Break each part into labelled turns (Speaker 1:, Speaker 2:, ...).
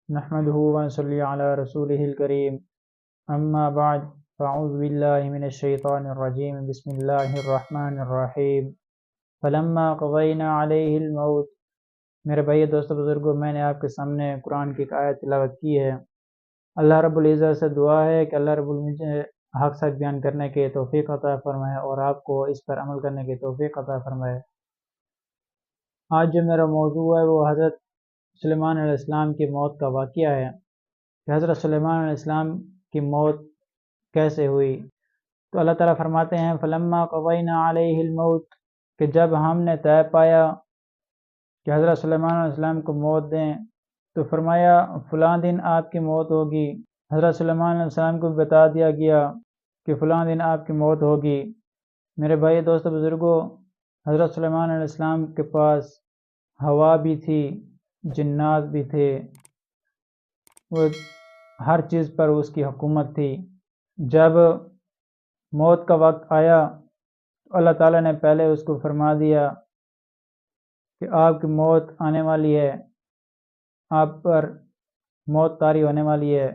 Speaker 1: نحمده ونصلي على رسوله الكريم اما بعد فاعوذ بالله من الشیطان الرجیم بسم اللہ الرحمن الرحیم فلما قضینا علیہ الموت۔ میرے بھائی دوستو بزرگوں، میں نے آپ کے سامنے قرآن کی ایک آیت تلاوت کی ہے۔ اللہ رب العزت سے دعا ہے کہ اللہ رب العزت حق سچ بیان کرنے کے توفیق عطا فرمائے اور آپ کو اس پر عمل کرنے کی توفیق عطا فرمائے۔ آج جو میرا موضوع ہے وہ حضرت سلیمان علیہ السلام کی موت کا واقعہ ہے کہ حضرت سلیمان علیہ السلام کی موت کیسے ہوئی۔ تو اللہ تعالیٰ فرماتے ہیں فلما قضینا علیہ الموت، کہ جب ہم نے طے پایا کہ حضرت سلیمان علیہ السلام کو موت دیں تو فرمایا فلاں دن آپ کی موت ہوگی۔ حضرت سلیمان علیہ السلام کو بتا دیا گیا کہ فلاں دن آپ کی موت ہوگی۔ میرے بھائی دوستو بزرگوں، حضرت سلیمان علیہ السلام کے پاس ہوا بھی تھی، جنات بھی تھے، وہ ہر چیز پر اس کی حکومت تھی۔ جب موت کا وقت آیا تو اللہ تعالیٰ نے پہلے اس کو فرما دیا کہ آپ کی موت آنے والی ہے، آپ پر موت طاری ہونے والی ہے،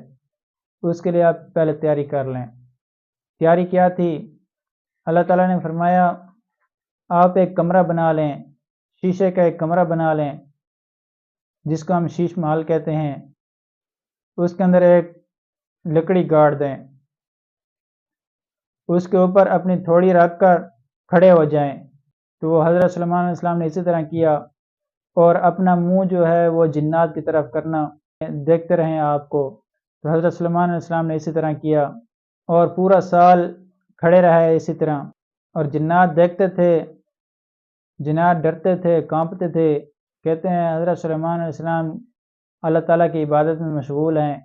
Speaker 1: اس کے لیے آپ پہلے تیاری کر لیں۔ تیاری کیا تھی؟ اللہ تعالیٰ نے فرمایا آپ ایک کمرہ بنا لیں، شیشے کا ایک کمرہ بنا لیں جس کو ہم شیش محل کہتے ہیں، اس کے اندر ایک لکڑی گاڑ دیں، اس کے اوپر اپنی تھوڑی رکھ کر کھڑے ہو جائیں۔ تو وہ حضرت سلیمان علیہ السلام نے اسی طرح کیا، اور اپنا منہ جو ہے وہ جنات کی طرف کرنا، دیکھتے رہیں آپ کو۔ تو حضرت سلیمان علیہ السلام نے اسی طرح کیا اور پورا سال کھڑے رہے اسی طرح، اور جنات دیکھتے تھے، جنات ڈرتے تھے، کانپتے تھے۔ کہتے ہیں حضرت سلیمان علیہ السلام اللہ تعالیٰ کی عبادت میں مشغول ہیں،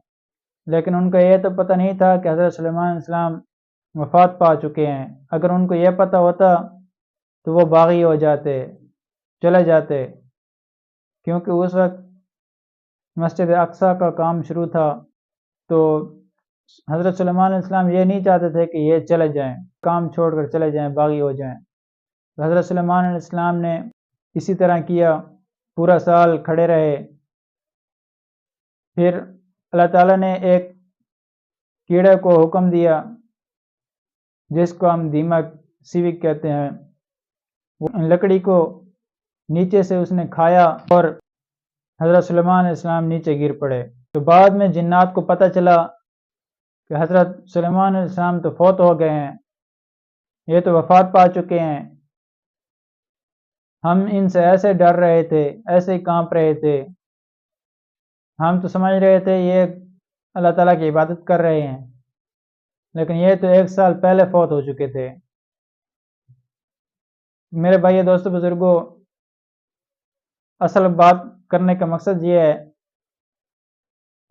Speaker 1: لیکن ان کو یہ تو پتہ نہیں تھا کہ حضرت سلیمان علیہ السلام وفات پا چکے ہیں۔ اگر ان کو یہ پتہ ہوتا تو وہ باغی ہو جاتے، چلے جاتے، کیونکہ اس وقت مسجد اقصیٰ کا کام شروع تھا۔ تو حضرت سلیمان علیہ السلام یہ نہیں چاہتے تھے کہ یہ چلے جائیں، کام چھوڑ کر چلے جائیں، باغی ہو جائیں۔ تو حضرت سلیمان علیہ السلام نے اسی طرح کیا، پورا سال کھڑے رہے۔ پھر اللہ تعالیٰ نے ایک کیڑے کو حکم دیا جس کو ہم دیمک سیوک کہتے ہیں، وہ لکڑی کو نیچے سے اس نے کھایا اور حضرت سلیمان علیہ السلام نیچے گر پڑے۔ تو بعد میں جنات کو پتہ چلا کہ حضرت سلیمان علیہ السلام تو فوت ہو گئے ہیں، یہ تو وفات پا چکے ہیں، ہم ان سے ایسے ڈر رہے تھے، ایسے ہی کانپ رہے تھے، ہم تو سمجھ رہے تھے یہ اللہ تعالیٰ کی عبادت کر رہے ہیں، لیکن یہ تو 1 سال پہلے فوت ہو چکے تھے۔ میرے بھائی دوستو بزرگوں، اصل بات کرنے کا مقصد یہ ہے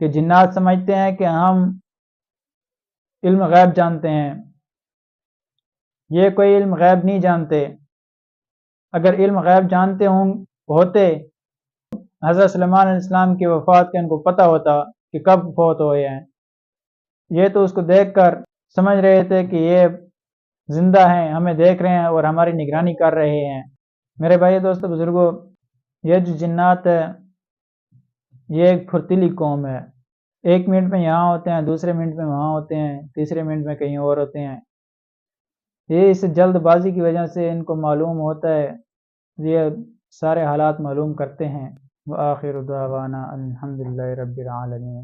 Speaker 1: کہ جنات سمجھتے ہیں کہ ہم علم غیب جانتے ہیں، یہ کوئی علم غیب نہیں جانتے۔ اگر علم غیب جانتے ہوتے، حضرت سلیمان علیہ السلام کی وفات کا ان کو پتہ ہوتا کہ کب فوت ہوئے ہیں، یہ تو اس کو دیکھ کر سمجھ رہے تھے کہ یہ زندہ ہیں، ہمیں دیکھ رہے ہیں اور ہماری نگرانی کر رہے ہیں۔ میرے بھائی دوستو بزرگوں، یہ جو جنات ہے یہ ایک پھرتیلی قوم ہے، 1 منٹ میں یہاں ہوتے ہیں، دوسرے منٹ میں وہاں ہوتے ہیں، تیسرے منٹ میں کہیں اور ہوتے ہیں۔ یہ اس جلد بازی کی وجہ سے ان کو معلوم ہوتا ہے، یہ سارے حالات معلوم کرتے ہیں۔ وآخر دعوانا الحمدللہ رب العالمین۔